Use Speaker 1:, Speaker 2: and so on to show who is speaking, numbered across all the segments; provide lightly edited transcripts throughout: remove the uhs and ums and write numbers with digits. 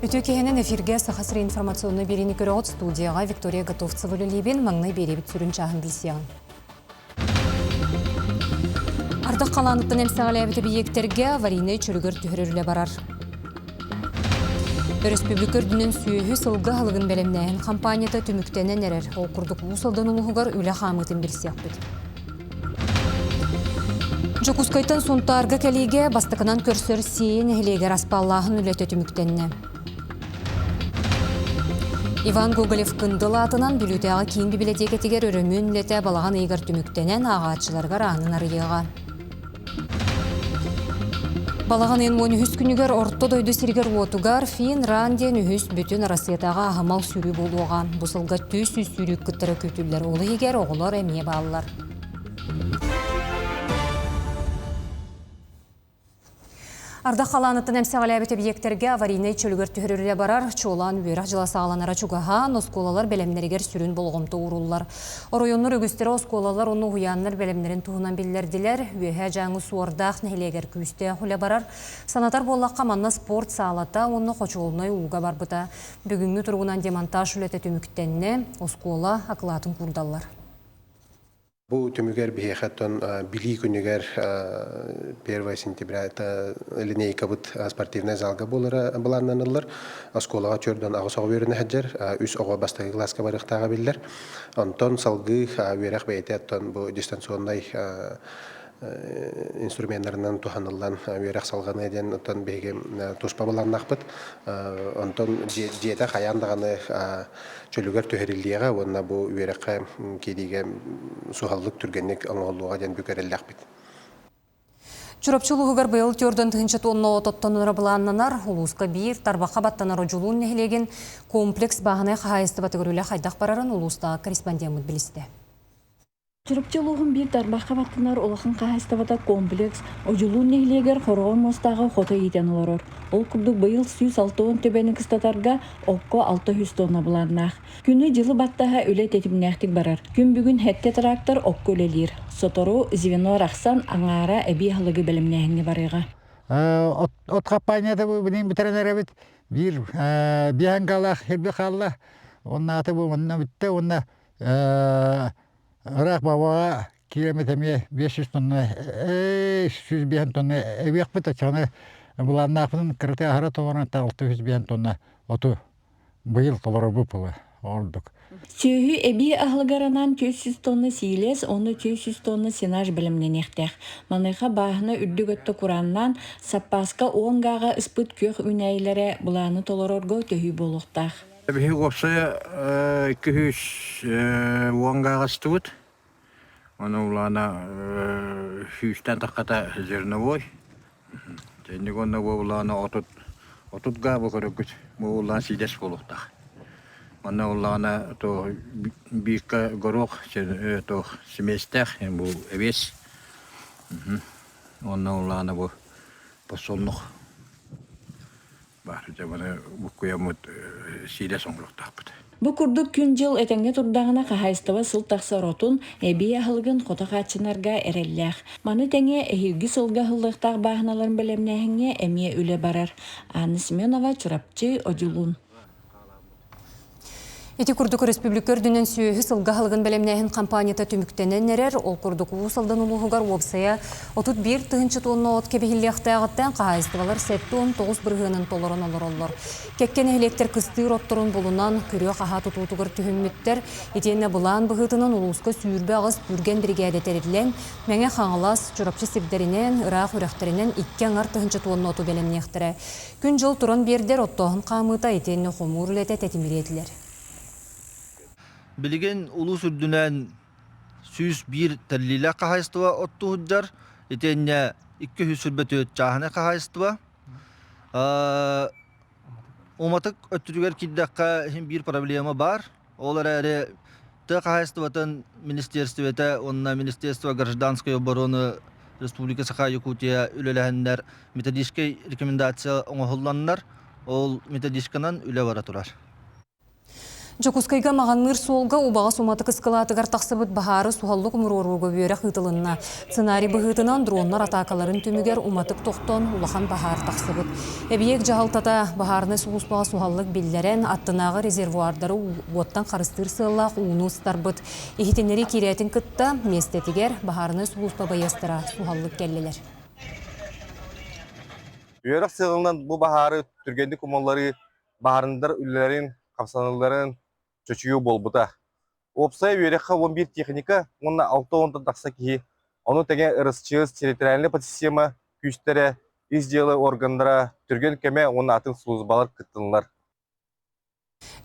Speaker 1: Үтөкеһенен эфирге сахасыры информационный берени көрөгөт студияға Виктория Готовцева лебен маңнай беребит сүрін чағын білсең. Ардық қаланыттын әмсағалайбеті бейектерге аварийный чүрігір түхірірлі барар. Республика дүнін сүйі сылғы халығын бәлемнәйін компанияты түміктенен әрер. Ол құрдық ұсылдан ұлығығар үлі қамытын білсең бід. Жокускайтан сонтарга кәлеге бастықынан көрсір сейін әлегер аспаллағын үлеті түміктенне. Иван Гоголев кындыл атынан бүлітеға кейін библиотекетігер өрімін лете балаған егір түміктенен ағатшыларға раңын арыйыға. Балаған ең оны үз күнігер орто дойды сергер отугар фин ранден үз бүтін арасыетаға ағымал сүрі болуға. Бұсылға төс сүрік күттірі көтілдер олы егер оғылар әмие балылар. Арда қаланыттын әмсәғалайбеті бейектерге аварийный чөлігер түхірірі барар, чолан үйрақ жыласы аланара чугахан, осколалар бәлемнерігер сүрін болғымты урулар. Оройонлар өгістері осколалар оны ұянлар бәлемнерін туғынан білдерділер, үйе жаңы суордақ нәхелегер күсте құля барар. Санатар боллаққа манна спорт сағалата, оны қочуылынай уға барбыта. Бүгінгі тұрғынан демонтаж үлеті түміктенне, оскола ақылатын күрдалар.
Speaker 2: Бу түмүгер бихеттон били күнүгер 1 сентября линейка бут спортивный залга буларнанылар. Осколага чөрдөн агысага берине хаджар, үс ого бастагы класска барыктага биллер. Антон салгы верах бейтеттон бу дистанционный инструментларынан туханылган верах салганы ден оттон беге туспа буларнакпыт. Антон диета хаяндаганы чөлүгөр төһөрилдиэга онна бу веракка кедиге сухаллык түргенник аңголлууга ден бүкөреллакпыт.
Speaker 1: Чурапчылуғығар бұйыл түрдің түхінші тонна ототтаныры бұланнанар, ұлысқа бір тарбаққа баттанары жолуын нәхілеген комплекс бағынай қағайысты батығырылы қайдақ барарын ұлыста корреспондент білісті.
Speaker 3: Чурапчылуғын бір тарбаққа баттанар олақын қағайысты бата комплекс ожылуын нәхілегер қорғын мостағы қота етен оларыр. Ол күрдік бұйыл 106 төбені кыстатарға оққа 600 тонна бұланнақ. Күні жылы баттаға өлі тетімнәқтік барар. Күн бүгін хәтте трактор оққа өлелер. Сотору звено рақсан аңара әбей халығы бәлімнәхіне барыға.
Speaker 4: От компанияда бұл білейін бітерен әрәбет. Bir биянгалақ, хербі қалла. Онна аты бұл, онна бітті, онна Рақ бабаға километрме 500 тонна, 100 тонна әбек біті чаны бұларына ақпының кірті ағыра толарына 600 тонна оту бұйыл толары бұпылы ордық.
Speaker 3: Сөйі әбей ағылғаранан 200 тонна сейлес, оны 200 тонна сенаж білімнен ектәк. Маныға бағына үрдік өтті құраннан саппасқа оңғаға ұспыт көк үнәйлері бұланы толарорға төхі болуқтақ.
Speaker 5: Бихи қосы 200 оңғағыстығыт. Оны ұлана 100-тен таққата зерновой. Тәнік оны ұлана отутға бұқыры күт. Бұл ұлана сейдес болуқтақ. Оны ұлана бейкі ғыруқ семестәқ, бұл әвес. Оны ұлана бұл посолнық. Бар, жаманы бұққиямыд сейдес оңғылықтақ бұд.
Speaker 3: Бұ күрдік күн жыл әтәңге тұрдағына қағайыстыва сыл тақса ротун әбей ағылғын қота қатшынарға әрелләқ. Маны тәңе әйгі сылға ғылықтақ бағыналарын бәлемнәхіңе әмие үлі барар. Аны Семенова чурапчы одюлун.
Speaker 1: Эти күрдік республикер дүнен сүйі сылға ғылғын бәлемнәйін компанията түміктенен әрер, ол күрдік ұсылдан ұлығығар опсая 31 тұхыншы тонна от кебехіллияқтай ағыттан қағайыстывалар сәтті 19 бірғының толырын олар олар. Кәккен әлектер кыстыр оттырын болынан күрі қаға тұтутығыр түхімметтер, етені бұлан бұғытының ұлысқа сүйірбі ағыз бүрген бригады тәрелілен, мәңе қаңылас чурапчы сепдерінен, ұрақ үрәқтерінен 2 тұхыншы тонна оту бәлемнектірі. Күн жыл тұрын бердер оттоғын қамыта етені қомур үлеті тәтіміретілер.
Speaker 6: Билеген улус үрдүнен 101 тәллилі қағайыстыва отты хүддар, етенне 200 сүрбеті өтчағыны қағайыстыва. Оматық өттірігер киддаққа бір проблема бар. Олар әрі ты қағайыстыватын министерстветі, онына Министерство гражданской обороны Республика Саха-Якутия үлеләхіндер методический рекомендация оңғыланнар, ол методическанан үле бара тұрар.
Speaker 1: Жокускайга мағанныр солга убаға суматы кыскалатыгар тақсыбыт бахары сухаллық умыруруға бүйрі қытылынна. Сценарий бұғытынан дронлар атакаларын түмігер уматык тоқтон улахан бахар тақсыбыт. Эбиек жағалтата бахарны суғыспаға сухаллық биллерен аттынағы резервуардары уоттан қарыстыр сыллақ уыну старбыт. Ихитенері керетін кытта местетігер бахарны суғыспа байастыра сухаллық келлелер.
Speaker 7: Үйерек сығылынан бұл бахары түргенді kumolları baharınдар үллерін, kapsanıların çöçüğü bol buda. Opsay үйерекқа 11 техника, онна 6-10 тақса кейі, оны тәген ырысчыз, территориальный подсистема, күштері, изделы органдара, түрген кеме, оны атын службалар кыттынлар.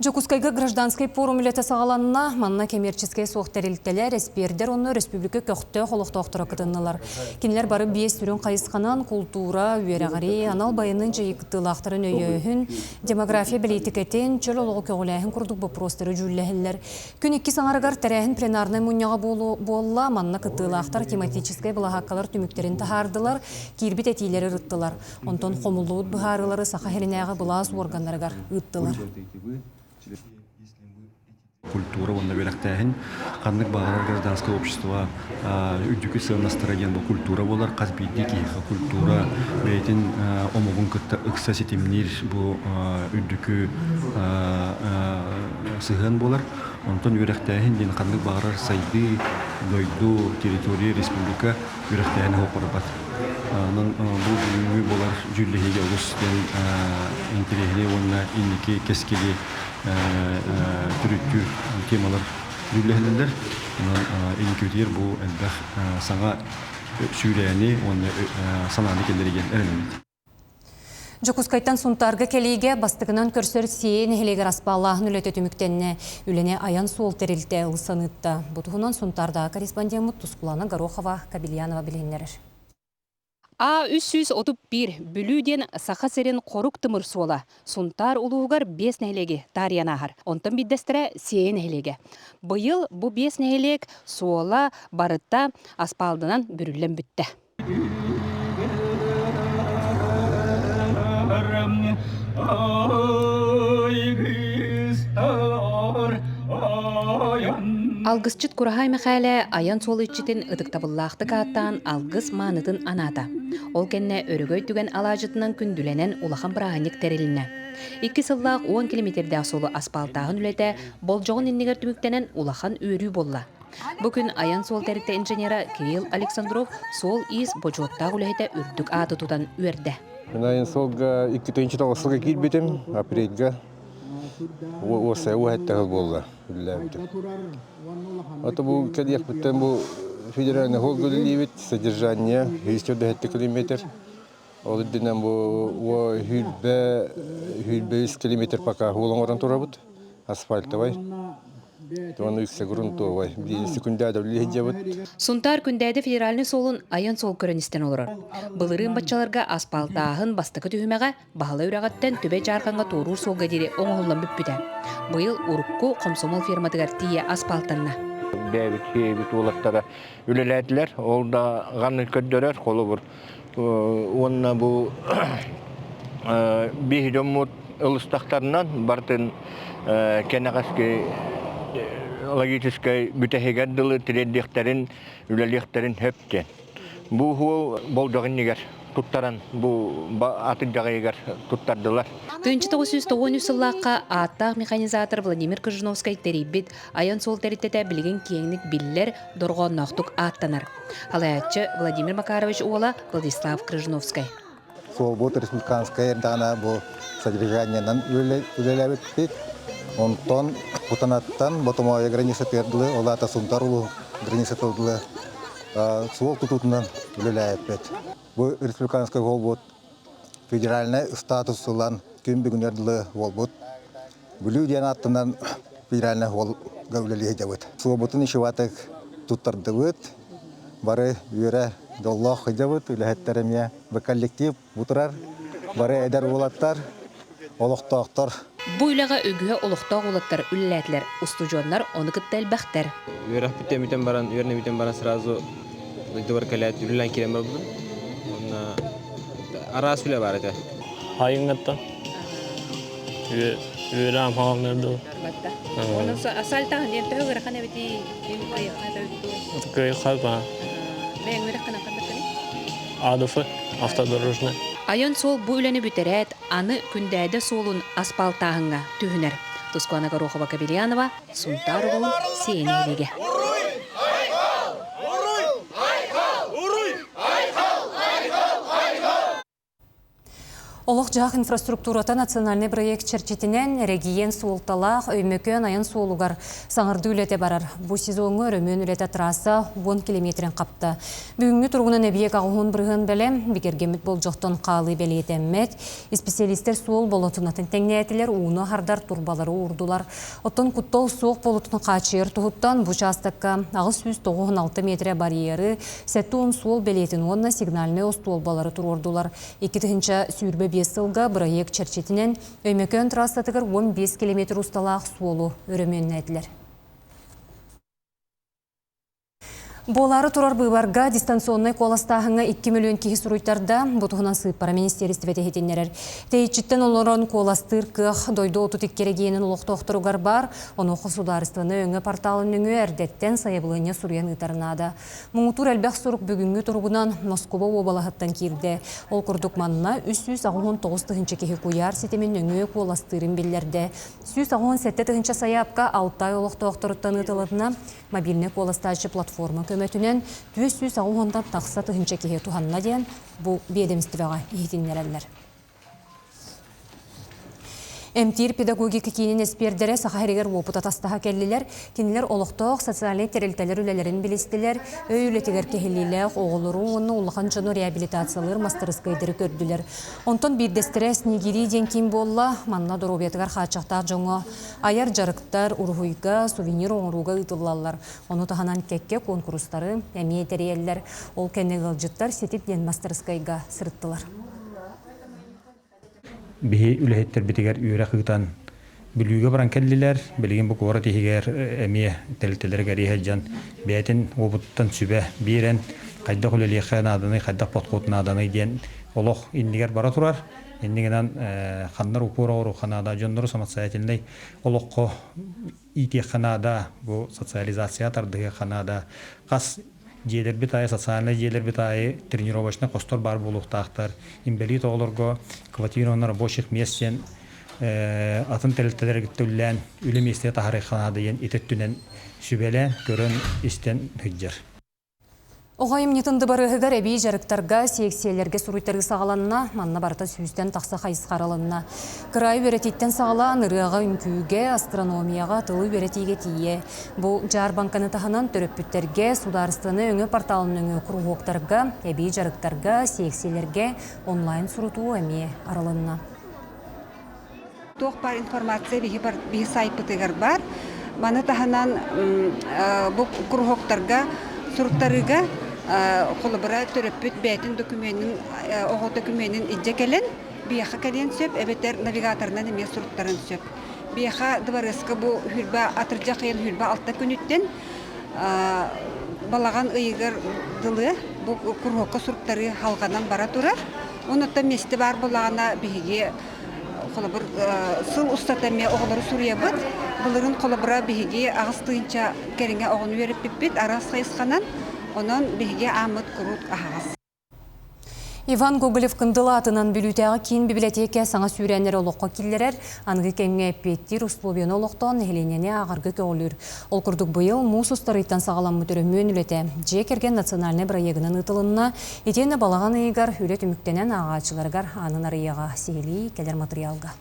Speaker 1: Жокускайга гражданский форум үлеті сағаланына манна коммерческий соқтарилттелер эспердер оны республика көқті қолықтақтыра кытынылар. Кенелер бары 5 түрін қайысқанан культура, үйерағари, анал байының жайықтылақтырын өйөйін, демография білейтікетін чөл олығы көғіләйін күрдік бұпростыры жүлләхілер. Күн 2 саңарығар тәрәхін пленарны мұнyaға болла манна кыттылақтар тематическай бұлағаққалар түміктерін тахардылар, кирбит әтейлері рыттылар. Онтон қомылуыт бұхарылары сақа хелінәға бұлаз органдарығар ыттылар.
Speaker 8: Культура, он наверхтяхин, канных багар гражданское общество, үдүкү сыйнастыраган бу культура болар, казбидики культура, бейтин омогун кытта ыкса сетимнир бу үдүкү сыгын болар. Онтон үрехтяхин ден канных багар сайды, дойду, территория республика үрехтяхин хокорбат. Анан бу бүгүнкү болар жүллеге олус ден интерегне онна инники кескели түрүттүр темалар жүлләһеләр. Инкүтер бу әлбәх саңа сүйләне, оны сананы келдерген элемент.
Speaker 1: Жокускайтан сунтарга келиге бастыгынан көрсөр сиен хелегер аспаллахын үлөтө түмүктенне үлене аян сол терилте ылсанытта. Бутугунан сунтарда корреспондент Тускулана Горохова, Кабельянова билгенлер.
Speaker 9: А331 бүлүүден саха серен корук тымыр суола. Сунтар улуугар 5 нәйлеге тарьянахар. Онтан биддестіре сиен нәйлеге. Быйыл бу 5 нәйлег суола барытта аспалдынан бүрүллен бүтті. Алгысчыт курахай мехайле аян сол ичитин ыдыктабыллаахты кааттан алгыс маанытын аната. Ол кенне өрөгөй түген алажытынан күндүленен улахан бырааник терилине. 2 сыллаах 10 километрде асолу аспалтаагын үлете болжогун иннигер түмүктенен улахан өрүү болла. Бүгүн аян сол терите инженера Кирилл Александров сол из божоттаа үлете үрдүк ааты тутан үрде.
Speaker 2: Мен аян солга 2-нче тагысылга кирбитим, апрельга. Осы уәттәһе булды. Это был, когда потом был федеральный голголивит, содержание 210 километров. Вот динам был хюльбе километр пока голонгоран турабыт, асфальтовый. Тоны үксе грунтовый. Секундада легдебыт.
Speaker 9: Сунтар күндәде федеральный солун аян сол көрөністен олырыр. Былырын батчаларга аспалтаахын бастыкы түхімеға бағалы үрағаттен төбе жарқанға торур солға дере оңғылын бүппіді. Бұйыл урукку комсомол фирматыгар тие аспалтанна.
Speaker 5: Бәбит олаттара үлеләділер, ол да ғаны көддөрер, қолы бұр. Онна бұл бейден мұт ылыстақтарынан бартын кенағаске логической бүтәһегәддылы трендехтерин, үлелехтерин хөптен. Бу ху болдогын нигер туттаран бу атын жагыгар туттардылар.
Speaker 9: 1990 сыллаққа аттақ механизатор Владимир Крыжновский терибит аян сол теритете билген кеңник биллер доргоннақтық аттанар. Халаятчы Владимир Макарович Ола Владислав Крыжновский.
Speaker 10: Сол бот республиканская дана бу содержаниенан үлелебит бит. Онтон путанаттан ботомая граница пердлы, олата сунтарулу граница пердлы. Сол тутутунан үлелебит. Бу республиканский голбот федеральный статус улан күн бүгүнердлы голбот. Бүлүүден аттынан федеральный гол гавлелие жабыт. Сол ботун ишеватык туттардыбыт. Бары үйрө доллох жабыт, үлехеттеремия бу коллектив бутурар. Бары эдер болаттар, олохтоктор.
Speaker 9: Бу үйлага өгүһө олохтоог улаттар үлләтләр, устужоннар оны кыттал бахтар.
Speaker 11: Үйрөх битен баран, үйрөнө битен баран сразу дивар калат үллән кирем бар бу. Она арас үле бар эте.
Speaker 12: Хайынгаттан.
Speaker 11: Ürem halnerdu.
Speaker 9: Барбатта. Onun asal tahın diye tögөр хана бити кайыкка tögдү.
Speaker 11: Köy kalba.
Speaker 9: Мен үрек кана кабаттаны.
Speaker 11: Adofı автодорожный.
Speaker 9: Айон сол бу үлени бүтерет, аны күндәдә солун асфальтагынга түһүнер. Тускана Горохова Кабельянова, Сунтарова, Сиенелеге.
Speaker 1: Олық жақ инфраструктурата национальный проект черчетінен региен суылталақ өймөкөн айын суылугар саңырды үлете барар. Бұ сезоңы өрөмөн үлете трасса 10 километрин қапты. Бүгінгі тұрғынан әбиек ағуын бірғын бәлем, бекергемет бол жоқтон қалы бәлетеммет. Специалистер суыл болотынатын тәңнәетілер уыны хардар турбалары урдулар. Оттон құттол соқ болотын қачыр тұғыттан бұ частыққа ағыз 196 метре барьері сәттуын суыл бәлетін онына сигнальны остуолбалары тұрордулар. Екітігінші сүйірбе сылға проект черчетінен өймөкөн трассатығыр 15 километр ұсталақ суолу өрөмөнін әділер. Болары турар быварга дистанционный коластағыңа 2 миллион кихи суруйтарда бұтығынан сыппара министерстве тегетенерер. Тейчиттен олорон коластыр кық дойду отутик керегенін олықтоқтыругар бар, оны қосударыстығыны өңі порталын өңі әрдеттен сайабылыне суруян ұтарынады. Мұңытур әлбәқ сұрук бүгінгі тұрғынан Москова обалағыттан кирді. Ол күрдік манына 399 кихи куяр сетемен өңі коластырын білдерді. 197 саяпқа 6 ай олықтоқтырыттан ұтылыдына мобильный коластачы платформа көмөтүнен 200 тақса тұхынча кеге туханна дейін бұл ведомствоға ехетіннерелер. Эмтир педагогика кейінен эспердері сақайрегер опыта тастаға келлілер, тенілер олықтоқ социальный терелтелер үлелерін білістілер, өй үлетігер кехелілер, оғылыру оны ұлыған жону реабилитациялар мастерскайдері көрділер. Онтон бірдестері снегири ден кейін болла, манна доробетігер қачақтақ жоңы, аяр жарықтар, урхуйга, сувенир оңыруға ұтылалар. Оны тағанан кекке конкурстары, әмие терелер, ол кәнне ғылжыттар сетіп ден мастерскайға сырыттылар.
Speaker 12: Bihi ülehеттер битигер үйрә кыйтан бүлүгө баран келлилер, билген бу кора тигер эмие телтелерге рехҗан бәтен обуттан сүбә бирен кайда хулели ханаданы кайда подкотнаданы дигән олох индигер бара турар. Индигенән ханнар укура ханада җоннор саматсаятелней олохко ити ханада бу социализация тардыгы ханада кас Жедер битайы, социальный жедер битайы, тренировочный костор бар болуқтақтар. Инвалид оғылырға квартираны рабочих местен атын тәліттелер түллән, үлі местеге тахары қанады ен ететтінен сүбелен көрін істен хүджер.
Speaker 1: Оғайым нетінді барығығар әбей жарықтарға, сексиялерге сұруйтарғы сағаланына, манна барыта сүйістен тақса қайысқаралынына. Қырай өрететтен сағалан, ұрыға үнкүйге, астрономияға, тылы өретеге тие. Бұл жар банканы тағынан төрөппүттерге, сударыстыны өңі порталын өңі құруғықтарға, әбей жарықтарға, сексиялерге онлайн сұруту әме аралынына.
Speaker 13: Тоқ бар информация бігі сайпытығар бар. Маны тағынан бұл құруғықтарға, сұруттарыға қолыбыра төрөппүт бәйтін документін, оғы документін идже келін, бияқа кәлен сөп, әбеттер навигаторынан еме сұруттарын сөп. Бияқа дыварысқы бұл хүрба атыржа қиыл хүрба алтта күніттен балаған ұйығыр дылы бұл күрғоққа сұруттары халғанан бара тұрар. Онытта месті бар болағына бігіге қолыбыр сыл ұстатаме оғылары сүрия бұд. Бұлырын қолыбыра бігіге ағыстығынша кәрінге оғын өріп біппет, арас қайысқанан, онын бігіге амыт күрут ағыз.
Speaker 1: Иван Гоголев кындыла атынан бүлітеға кейін библиотека саңа сүйрәнер олыққа келдерер, аңғы кәңге әппеттер условияны олықтан әхеленене ағырғы көлір. Ол күрдік бұйыл мұс ұстарыйттан сағалан мүтірі мөн үлеті. Жекерген национальный проегінің ұтылынына, етені балаған ұйығар үлет үміктенен ағачыларғар анын арыяға сейлей келер материалға.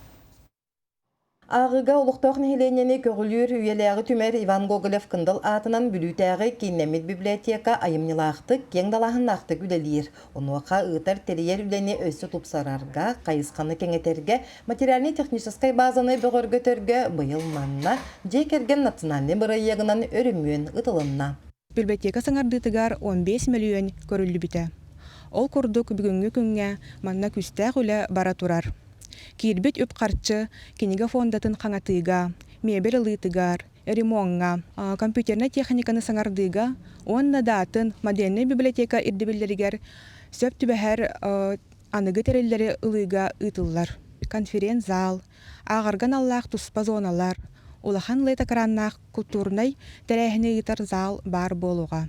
Speaker 14: Ағыға олықтақ нәхеленені көгілер үйеләғы түмер Иван Гоголев кындыл атынан бүлітәғі кейнемет библиотека айымнылақты кен далағын ақты күдәлер. Онуақа ұйтар терейер үләне өсі тұпсарарға, қайысқаны кеңетерге, материальный техническай базаны бөгіргөтерге бұйыл манна жекерген национальный бұрайығынан өрімген ұтылынна.
Speaker 15: Библиотека саңардытыгар 15 миллион көрілі біті. Ол күрдік бүгінгі күнге манна күстәқ үлі бара тұрар. Кирбет өп қарчы, кенеге фондатын қаңатыға, мебель лытыгар, ремонға, компьютерна техниканы саңардыға, онна датын модельный библиотека ирдебеллерігер сөп түбәхәр анығы тәрелері ылыға ұтылар. конференц-зал, ағарган аллах туспа зоналар, улахан лыйта караннах культурнай тәрәхіне итар зал бар болуға.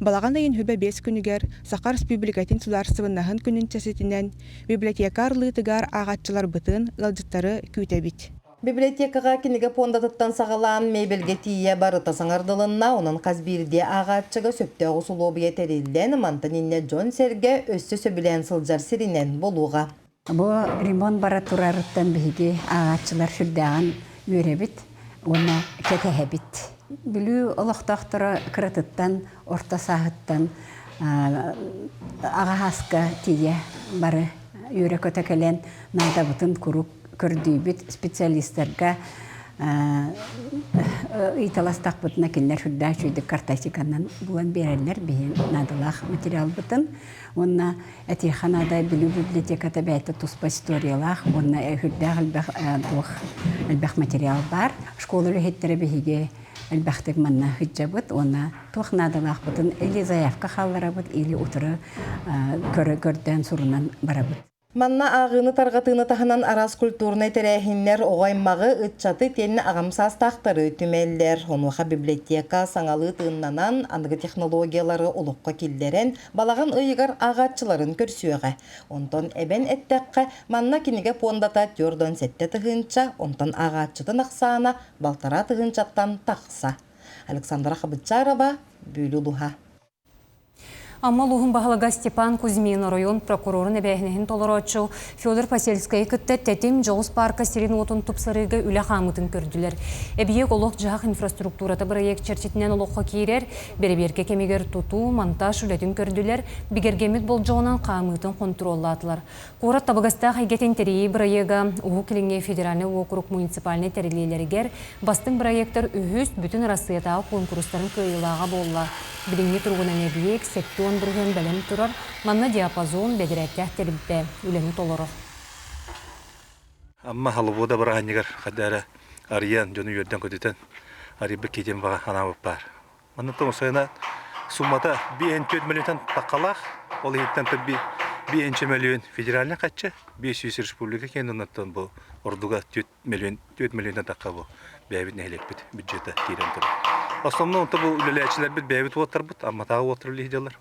Speaker 15: Балаған айын хүбі 5 күнігер Сақар Республикатын сударсывыннахын күнін чәсетінен библиотекар лыйтыгар ағатчылар бұтын ғалжыттары күйтәбіт.
Speaker 14: Библиотекаға кинеге пондатыттан сағалан мейбелге тие барыта саңардылынна, онын қазбирде ағатчыға сөпті ғусулобия терилден мантанинне Джон Серге өссі сөбілен сылжар сиринен болуға.
Speaker 16: Бұл ремонт бара турарыттан бігі ағатчылар хүрдәған үйребіт, оны кетәхәбіт. Білу олықтақтыры кірітіттан, орта сағыттан ағахасқа тие бары үйре көтәкелен надабытын күрік көрдүйбіт специалистерға италастақ бұтына келер хүрдә шүйді картасиканнан бұлан берелер бейін надылақ материал бұтын. Онна әтейханада білу библиотеката бәйті тұспа историялақ, онна хүрдә әлбәқ материал бар. Школы рөхеттері бейге әлбәқтік манна хүджабыт, онна туақ надылақ бұтын или заявка қаллара бұт, или ұтыры көрден сұрынан барабыт.
Speaker 14: Манна ағыны тарғатыны тахынан арас культурнай тәрәхінлер оғаймағы үтчаты тені ағамсас тақтары түмеллер. Онуға библиотека саңалы тыыннанан анығы технологиялары олыққа келдерен балаған ұйығар ағатчыларын көрсуеға. Онтон әбен әттәққа манна кенеге пондата түрден сәтті тұғынша, онтон ағатчытын ақсана балтара тұғыншаттан тақса. Александра Хабытчарова, Бөлілуға.
Speaker 1: Амма луғын бағалыға Степан Кузьмин район прокурорын әбәйінігін толыротчыл Федор Поселскай күтті тәтім Жоғыз парка сирин отын тұпсырыға үлі қамытын көрділер. Әбиек олық жағ инфраструктурата проект чәрчетінен олыққа кейрер, береберке кемегер тұту, монтаж үлетін көрділер, бігергемет бол жоғынан қамытын контроллатылар. Қорат табығаста қайгетін тәрейі проекта ұғы келіңе федеральный округ муниципальный тәрелейлергер бастың проекттар үхіс бүтін Россиятағы конкурстарын көйілаға болла. Біліңе тұрғынан әбиек сәттуан бірген бәлем тұрар, манна диапазон бәдірәттәк тәрбі үлені толыры.
Speaker 17: Амма халыбуда барағанегер қадары ариян жоны үйерден көдетен арибі кетен баға анабып бар. Маннаттың осайына суммата 1,4 миллионтан таққалақ, ол еттен түбі 1,5 миллион федеральный қатшы, 500 республика кен онаттан бұл ордуға 4 миллионтан таққа бұл бәйбіт нәйлек біт бюджеті кейрен тұры. Основном это был үлеләчілер бит бәйбіт отыр бұд, amma тағы отыр үлейделер.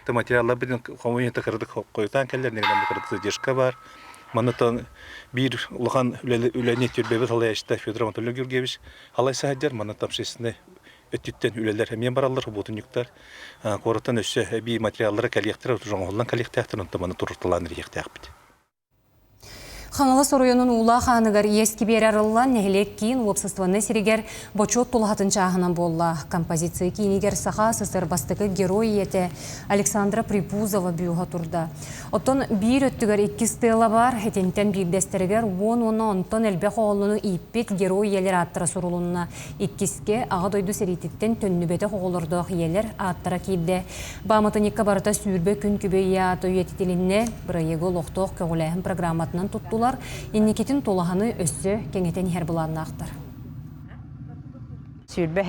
Speaker 17: Материалдар бітін қомуенті қырдық қойытан кәлер, негінен қырдық задержка бар. Манытан бір ұлған үләне төр бәйбіт алай әшті Федор Анатольевич Георгиевич алай сәдер, манытан шесіне өттіттен үлелер әмен баралар, бұтын юктар. Қорытан өсі әбей материалдары кәлектір, жаңғылан кәлектәқтір, онтаманы тұрыртылан рейектәқ біт.
Speaker 1: Ханалы соройының ула ханығар ескі бер арылан нәхілек кейін уапсыстываны серегер бочот тұлғатын чағынан болла. Композиция кейінігер саха сысыр бастықы герой еті Александра Припузова бүйуға тұрда. Оттон бір өттігер 2 стела бар, әтентен бірдестерігер 10-10 әлбәқ оғылыны иппет герой елер аттыра сұрылынына. 2-ке аға дойды серететтен төннібеті оғылырдық елер аттыра кейді. Бамытыныққа барыта сүйірбе күн күбей аты өйететелінне бірайығы лоқтоқ көгіләйін программатынан тұттылар. Инникетін толағаны өссі кеңетен хербыланына ақтар.
Speaker 18: Сүрбе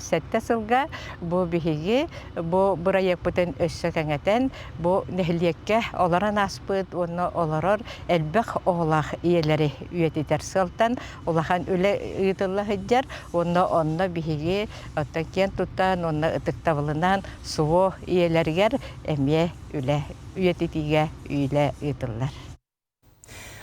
Speaker 18: сәтті сылға бұ біхігі, бұ бұрайық бұтын өссі кәңетен, бұ нәхілекке оларан аспыд, оны оларар әлбәқ оғылақ иелері үйететер сылтан, олақан өлі ұйтылы хүддер, оны біхігі оттан кен тұттан, оны ұтықтавылынан суы иелергер әме өлі үйететіге үйлі ұйтылар.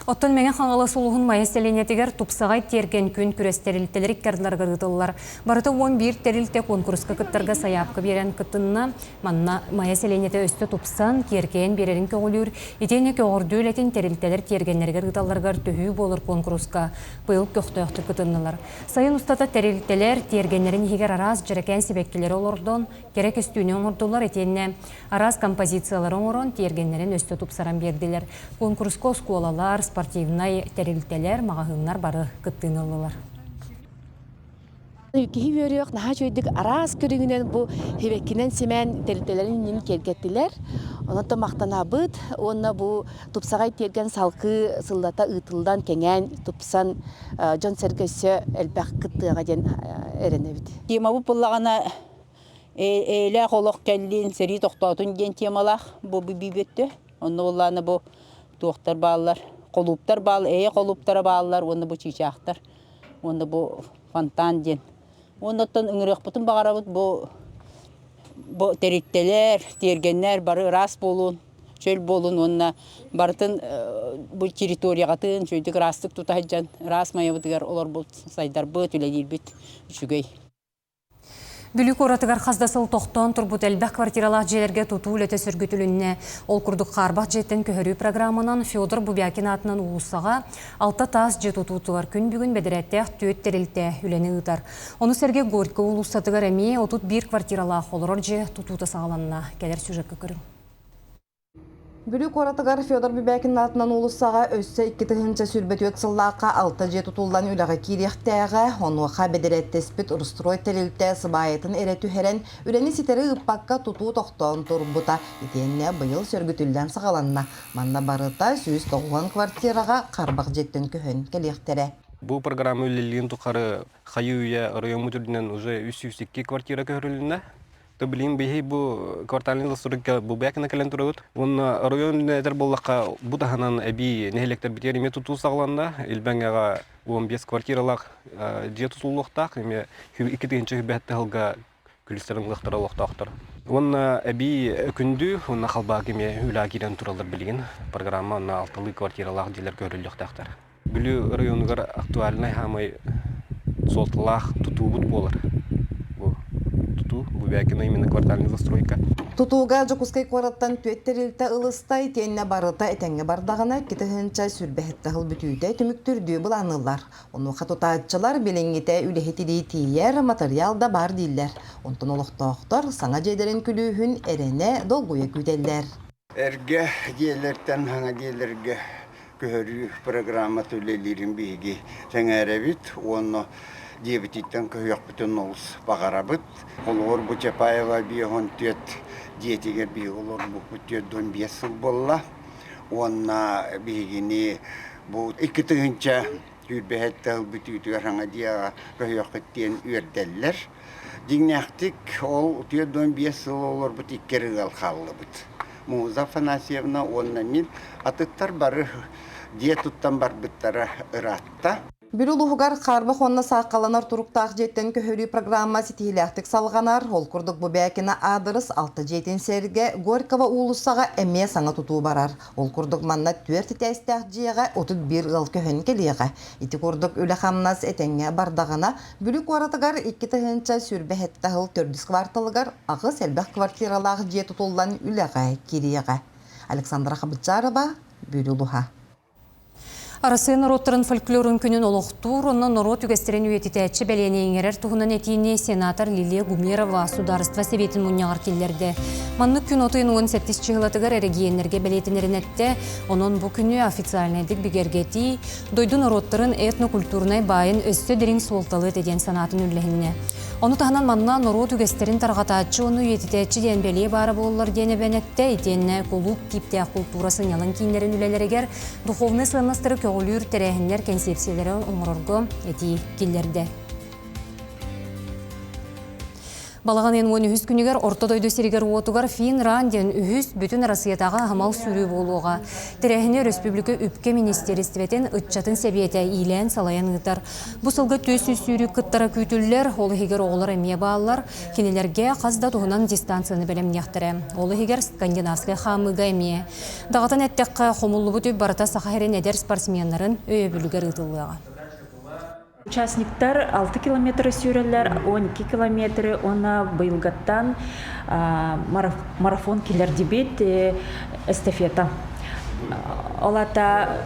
Speaker 1: Оттон мәген қаңалы сұлығын майыстеленетігер тұпсағай терген күн күрестерілтелер кәрділарға ғытылылар. Барыты 11 терілте конкурсқа күттарға саяпқы берен күттінна манна майыстеленеті өсті тұпсан керкен берерін көгілір. Етені көгірді өлетін терілтелер тергенлерге ғыталарғар түйі болыр конкурсқа бұйыл көқтіяқты күттіннылар. Сайын ұстата терілтелер тергенлерін егер араз жәрәкен себеккелер олырдон керек үстіне оңырдылар. Етені араз композицияларын орын тергенлерін өсті тұпсаран берділер. Конкурсқа сколалар, спортивнай тәрелтелер, мағағынлар бары күттінілілер.
Speaker 19: Үкіхи өріқ, наға жөйдік арас көрігінен бұл хевекінен семен тәрелтелерін нені кергеттілер. Онында мақтана бұд, онына бұл тұпсағай терген салқы сылдата ұтылдан кәнген тұпсан жон сәргесі әлбәқ күттіға ден әріне біді.
Speaker 20: Тема бұл бұллағана әлі қолық кәлін сәрі тоқтатын ген темалақ бұл бейбетті. Оны оланы бұл тоқтар балалар Қолуптар бал, қолуптары балылар, оны бұ чичақтар. Оны бұ фонтан ден. Оннан үңірек бұтын бағарабыт бұ тереттелер, тергенлер бары рас болуын, чөл болуын, онна бартын бұ территорияға тын, чөлдік растық тұтайджан, рас майабыдығар олар бұл сайдар бұт, үләдел бүт үшігей.
Speaker 1: Бүлік оратығар қаздасыл тоқтон тұрбут әлбәқ квартиралақ желерге тұту үлеті сүргітілінне. Ол күрдік қарбақ жеттен көхірі программынан Феодор Бубякин атынан ұлысаға 6 тас жет ұтуытығар күн бүгін бәдірәттәқ түйет терілті үләні ұтар. Оны сәрге Горько ұлыстатығар әме отут бір квартиралақ олырор же тұтуыты сағаланына. Кәдер сюжетке көрің.
Speaker 14: Бүлік оратығар Феодор Бубякин атынан ұлысаға өссі 2-тігінші сүрбет өксіллаққа 6 жет ұтулдан үліға керектәға, онуға бедіреттеспіт ұрыстырой тәрілті сыбайетін әрі түхерен үләні сетері ұппаққа тұту тоқтауын тұрбыта. Етенне бұйыл сөргітілден сағаланна. Манда барыта 190 квартираға қарбақ жеттен көхін келектері.
Speaker 21: Бұл программа үлелігін тұқары қайуя район мүтірдінен уже 302 квартира көріліне. Білейін бейхей бұл кварталын ұлыстырыққа бұл бәкіні кәлін тұрауыд. Оны район әдір болаққа бұдағынан әбей нәхелектер бітер еме тұту сағыланда, елбәңеға 15 квартиралақ же тұтулықтақ, еме 2-тігінші бәтті ғылға күлістерін ғылықтыра ұлықтақтыр. Оны әбей күнді, оны қалбақ еме үлі агирен тұралар білген программа 6 квартиралақ делер көріліктақтыр. Бүлі районығыр актуалынай хамай солтылақ тұту бұд болыр. Бубякина именно квартальный застройка.
Speaker 14: Тутуга жокускай квараттан түеттерилте ылыстай тенне барыта этеңге бардагына кетехенча сүрбехетте хыл бүтүйдө түмүктүрдүү буланылар. Ону катутаатчылар белеңите үлехетили тиер материалда бар диллер. Онтон олоктоктор саңа жедерин күлүүхүн эрене долгуя күтеллер.
Speaker 22: Эрге диелерден хаңа диелерге көрүү программа төлелерин биги теңеребит оны диабетиттен көйөк бүтін олыс бағарабыт. Олғыр Бұчапаева бейхон төт диетегер бейғылыр бұқпыт 15 сыл болла. Онна бейгіне бұл 2-тігінші үрбәхетті бұтүйтігер хаңа дияға көйөк үттен үрделлер. Дигнәқтік ол 15 сыл олыр бұт 2 ғал қалды бұт. Муза Фанасьевна онна мен атыттар бары диетуттан бар бұттары ыратта.
Speaker 14: Бүрулуғығар қарбық онна саққаланар тұруқтақ жеттен көхірі программа сетиләқтік салғанар, ол күрдік Бубякина адырыс 6 жеттен серге Горького улысаға әме саңа тұту барар. Ол күрдік манна 4 тәстәқ жиыға 31 ғыл көхін келеға. Еті күрдік үлі қамнас әтенге бардағына бүлік оратығар 2-тігінші сүрбәхетті ғыл 4 кварталығар ағыз әлбәқ квартиралағы жет тұтулдан үліға кереға. Александра Хабытчарова, Бүрулуға.
Speaker 1: Арасы народтарын фольклорын күнін олықтур, онын народ үгестерін үйететәтші бәленейіңерер тұғынан әтейіне сенатор Лилия Гумерова Сударыства Советін мұнияғар келдерді. Маннық күн отыын 17 чығылатығар әрігейінерге бәлетінерін әтті, оның бұл күні официальнайдық бігергеті, дойды народтарын этнокультурнай байын өсті дерін солталы деден санатын үлләхінне. Оны тағынан манна народ үгестерін тарғататшы, оны үйететәтші ден бәле бары болылар дені бәнәтті, етенне колуп типтәқ культурасын ялын кейіндерін үлелерегер, духовны сыныстыры көгілір тәрәхінлер концепциялары оңырырғы әті келдерді. Балаған ең оны үхіз күнігер ортодойды серігер отугар Финранден үхіз бүтін арасыятаға хамал сүрі болуға. Тәрәхіне Республика үпке министерістіветен ұтчатын сәбиеті илән салаян ғытар. Бұл сылғы төсі сүрі күттара күтілілер, олы хегер оғылар әме бағалар, кенелерге қазда тұғынан дистанцияны бәлем яқтыры. Олы хегер скандинавскай хамыға әме. Дағатан әттіққа қомылы бұты барата сақайрен әдер спортсменларын өй бүлігер ұтылыға.
Speaker 23: Участниктар 6 километр сүйрелер, 12 километрі, оны бұйылғаттан марафон келер дебет эстафета. Олата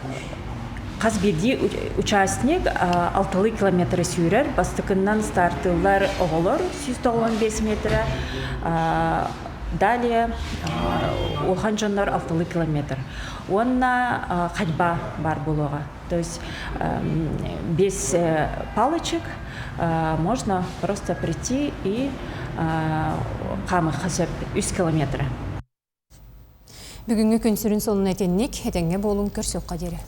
Speaker 23: қазбеди участник 6 километр сүйрер, бастықыннан стартылар оғылыр 195 метрі, далее улхан жоннар 6 километр. Онна ходьба бар болуға. То есть без палочек можно просто прийти и қамы қасып 3 километр.
Speaker 1: Бүгінгі күн сүрін сонын әтеннік, әтенге болын көрсек қадері.